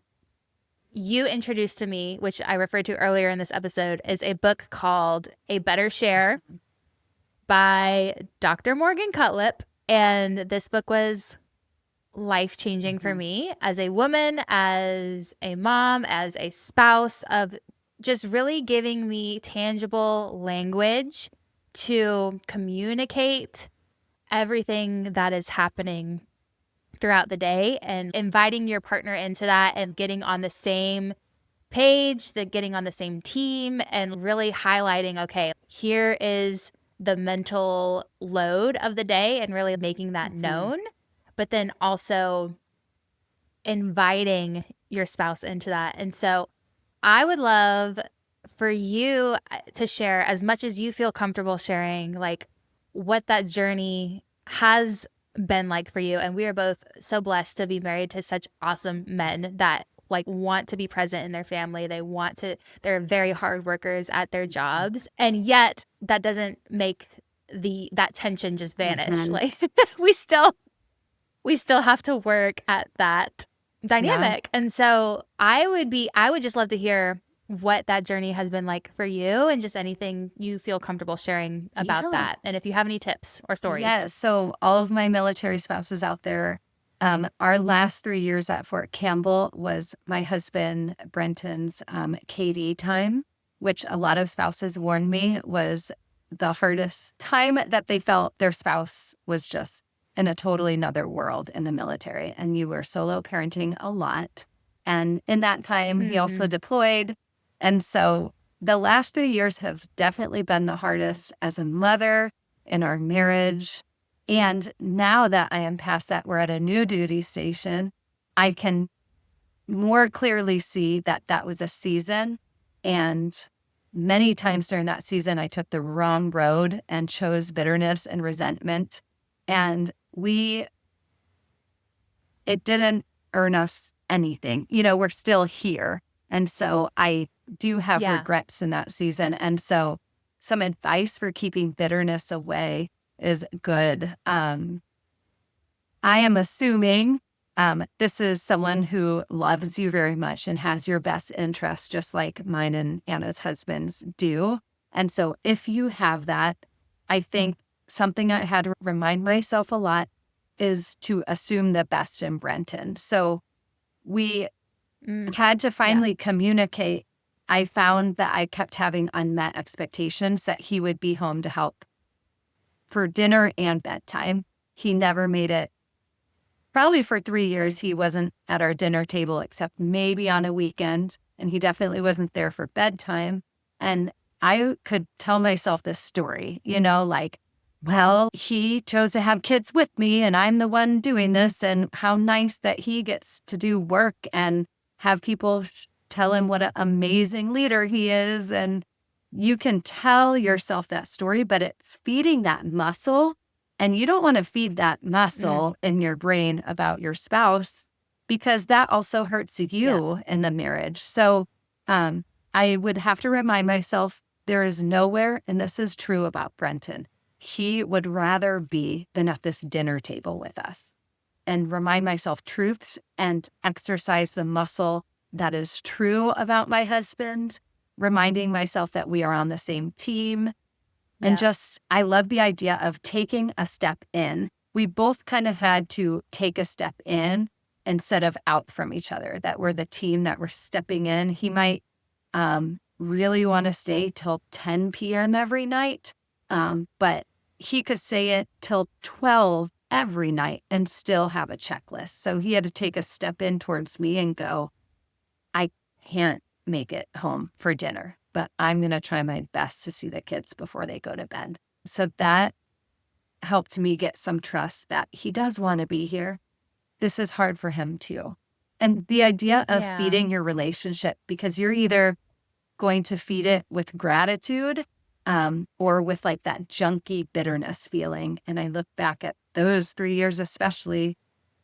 you introduced to me, which I referred to earlier in this episode, is a book called A Better Share by Dr. Morgan Cutlip. And this book was life-changing for me as a woman, as a mom, as a spouse, of just really giving me tangible language to communicate everything that is happening throughout the day, and inviting your partner into that and getting on the same page, getting on the same team, and really highlighting, okay, here is the mental load of the day, and really making that known, but then also inviting your spouse into that. And so I would love for you to share, as much as you feel comfortable sharing, like what that journey has been like for you. And we are both so blessed to be married to such awesome men that like want to be present in their family. They're very hard workers at their jobs. And yet that doesn't make that tension just vanish. Mhm. Like we still have to work at that Yeah. dynamic. And so I would just love to hear what that journey has been like for you and just anything you feel comfortable sharing about Yeah. that. And if you have any tips or stories. Yeah. So all of my military spouses out there, our last 3 years at Fort Campbell was my husband Brenton's KD time, which a lot of spouses warned me was the hardest time that they felt their spouse was just in a totally another world in the military. And you were solo parenting a lot. And in that time, he also deployed. And so the last 3 years have definitely been the hardest as a mother in our marriage. And now that I am past that, we're at a new duty station, I can more clearly see that that was a season. And many times during that season, I took the wrong road and chose bitterness and resentment. And it didn't earn us anything. We're still here. And so I do have regrets in that season. And so some advice for keeping bitterness away is good. I am assuming this is someone who loves you very much and has your best interest, just like mine and Anna's husbands do. And so if you have that, I think something I had to remind myself a lot is to assume the best in Brenton. So we had to finally communicate. I found that I kept having unmet expectations that he would be home to help for dinner and bedtime. He never made it. Probably for 3 years, he wasn't at our dinner table except maybe on a weekend. And he definitely wasn't there for bedtime. And I could tell myself this story, like, well, he chose to have kids with me and I'm the one doing this. And how nice that he gets to do work and have people tell him what an amazing leader he is. And you can tell yourself that story, but it's feeding that muscle. And you don't want to feed that muscle in your brain about your spouse because that also hurts you in the marriage. So I would have to remind myself there is nowhere, and this is true about Brenton, he would rather be than at this dinner table with us, and remind myself truths and exercise the muscle that is true about my husband, reminding myself that we are on the same team. And I love the idea of taking a step in. We both kind of had to take a step in instead of out from each other, that we're the team that we're stepping in. He might really want to stay till 10 p.m. every night, but he could say it till 12 every night and still have a checklist. So he had to take a step in towards me and go, I can't make it home for dinner, but I'm going to try my best to see the kids before they go to bed. So that helped me get some trust that he does want to be here. This is hard for him too. And the idea of feeding your relationship, because you're either going to feed it with gratitude or with like that junky bitterness feeling. And I look back at those 3 years especially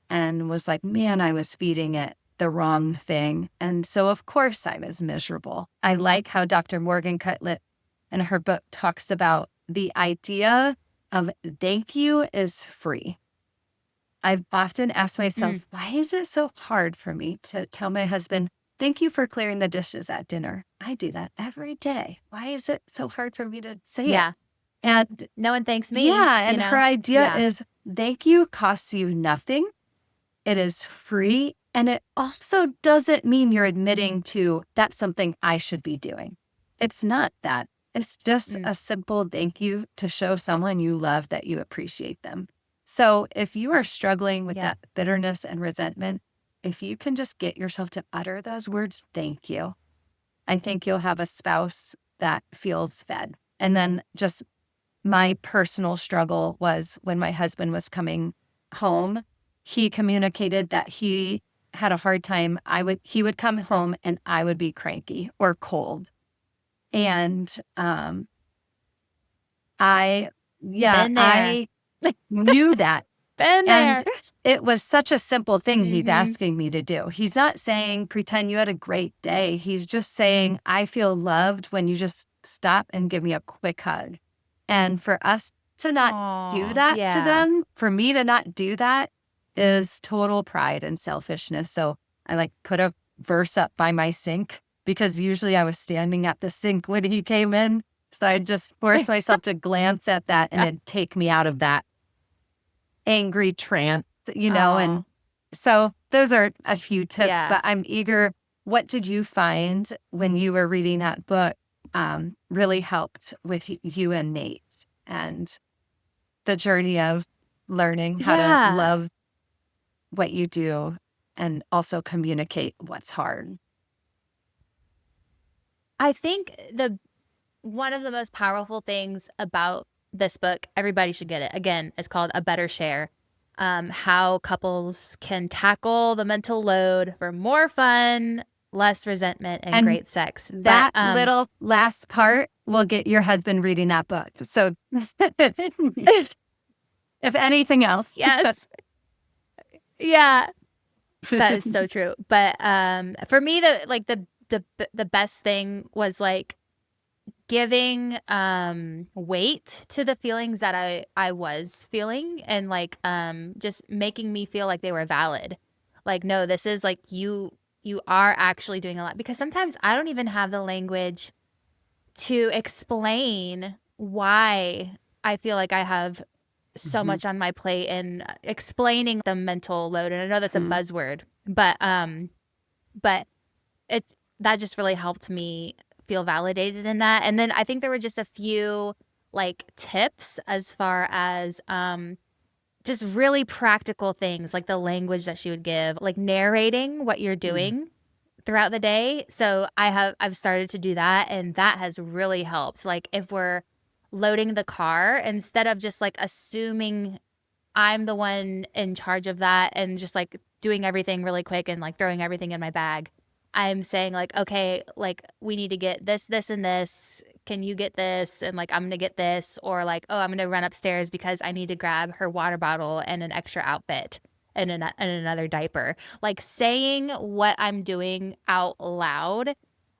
and was like, man, I was feeding it the wrong thing. And so, of course, I was miserable. I like how Dr. Morgan Cutlip in her book talks about the idea of thank you is free. I've often asked myself, why is it so hard for me to tell my husband, thank you for clearing the dishes at dinner? I do that every day. Why is it so hard for me to say it? And no one thanks me. And her idea is thank you costs you nothing. It is free. And it also doesn't mean you're admitting to that's something I should be doing. It's not that. It's just a simple thank you to show someone you love that you appreciate them. So if you are struggling with that bitterness and resentment, if you can just get yourself to utter those words, thank you, I think you'll have a spouse that feels fed. And then just my personal struggle was when my husband was coming home, he communicated that he had a hard time. He would come home and I would be cranky or cold. And I knew that Been And there. it was such a simple thing he's Mm-hmm. asking me to do. He's not saying, pretend you had a great day. He's just saying, I feel loved when you just stop and give me a quick hug. And for us to not do Oh, that to yeah. them, for me to not do that is total pride and selfishness. So I like put a verse up by my sink because usually I was standing at the sink when he came in. So I just forced myself to glance at that and it'd take me out of that angry trance, and Oh, so those are a few tips, yeah. but I'm eager. What did you find when you were reading that book really helped with you and Nate and the journey of learning how to Yeah. love what you do and also communicate what's hard? I think the one of the most powerful things about this book, everybody should get it. Again, it's called A Better Share. How couples can tackle the mental load for more fun, less resentment, and And great sex. But that little last part will get your husband reading that book. So if anything else. yes, yeah, that is so true. But for me, the best thing was like giving weight to the feelings that I was feeling, and like just making me feel like they were valid. Like, no, this is like you are actually doing a lot, because sometimes I don't even have the language to explain why I feel like I have so Mhm. much on my plate, and explaining the mental load. And I know that's a Mhm. buzzword, but it that just really helped me feel validated in that. And then I think there were just a few like tips as far as just really practical things, like the language that she would give, like narrating what you're Mhm. doing throughout the day. So I've started to do that, and that has really helped. Like if we're loading the car, instead of just like assuming I'm the one in charge of that and just like doing everything really quick and like throwing everything in my bag, I'm saying like, okay, like we need to get this, this, and this. Can you get this? And like, I'm going to get this. Or like, oh, I'm going to run upstairs because I need to grab her water bottle and an extra outfit and another diaper. Like saying what I'm doing out loud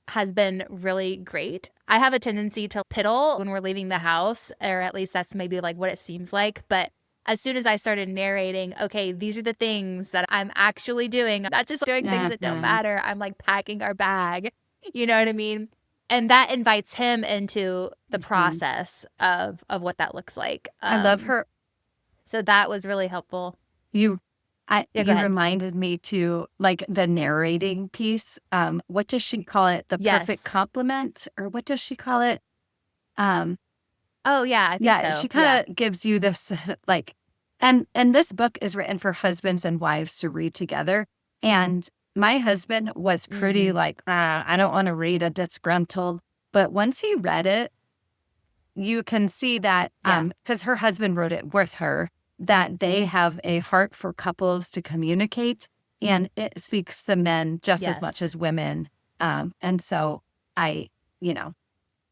has been really great. I have a tendency to piddle when we're leaving the house, or at least that's maybe like what it seems like. But as soon as I started narrating, okay, these are the things that I'm actually doing, I'm not just doing things that don't Mhm. matter. I'm like packing our bag. You know what I mean? And that invites him into the Mhm. process of what that looks like. I love her. So that was really helpful. You Yeah, go you ahead. reminded me to like the narrating piece. What does she call it? The perfect Yes. compliment, or what does she call it? Um, Oh yeah, I think yeah, she so. Yeah. kind of gives you this like, and this book is written for husbands and wives to read together. And my husband was pretty Mm-hmm. like, I don't want to read a disgruntled. But once he read it, you can see that, Yeah. because her husband wrote it with her, that they have a heart for couples to communicate, and it speaks to men just as much Yes. as women. And so I, you know,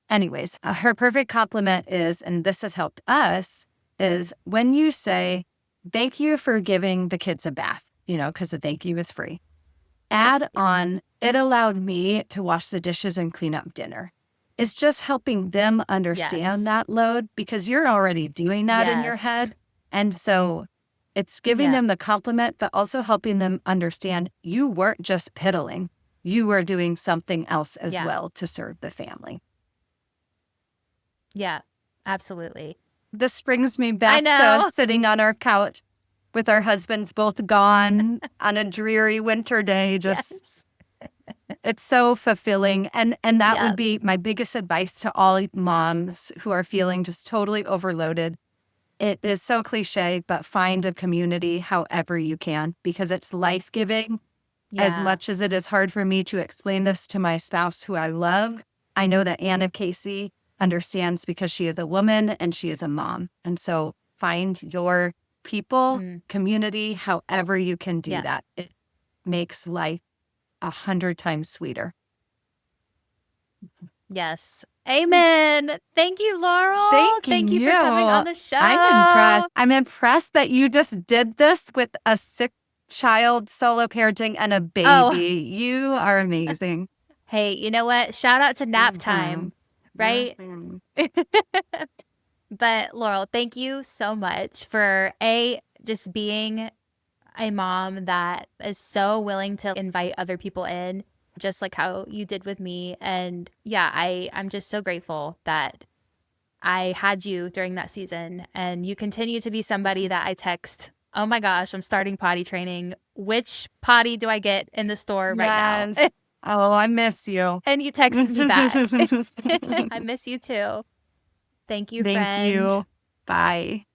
anyways, her perfect compliment is, and this has helped us, is when you say, thank you for giving the kids a bath, because the thank you is free. Add on, it allowed me to wash the dishes and clean up dinner. It's just helping them understand Yes. that load because you're already doing that in your Yes. head. And so it's giving Yeah. them the compliment, but also helping them understand you weren't just piddling. You were doing something else as Yeah. well to serve the family. Yeah. Absolutely. This brings me I back to us know. sitting on our couch with our husbands both gone on a dreary winter day, just Yes. it's so fulfilling. And that would Yep. be my biggest advice to all moms who are feeling just totally overloaded. It is so cliche, but find a community however you can because it's life-giving. As Yeah. much as it is hard for me to explain this to my spouse who I love, I know that Anna Casey understands because she is a woman and she is a mom. And so find your people, Mm. community, however you can do Yeah. that. It makes life 100 times sweeter. Yes. Amen. Thank you, Laurel. Thank Thank you for coming you. on the show. I'm impressed. I'm impressed that you just did this with a sick child, solo parenting, and a Oh, baby. You are amazing. hey, you know what? Shout out to nap time, right? But Laurel, thank you so much for just being a mom that is so willing to invite other people in, just like how you did with me. And yeah, I'm just so grateful that I had you during that season, and you continue to be somebody that I text, oh my gosh, I'm starting potty training. Which potty do I get in the store right now? Yes. Oh, I miss you. And you text me back. I miss you too. Thank you, Thank friend. you. Bye.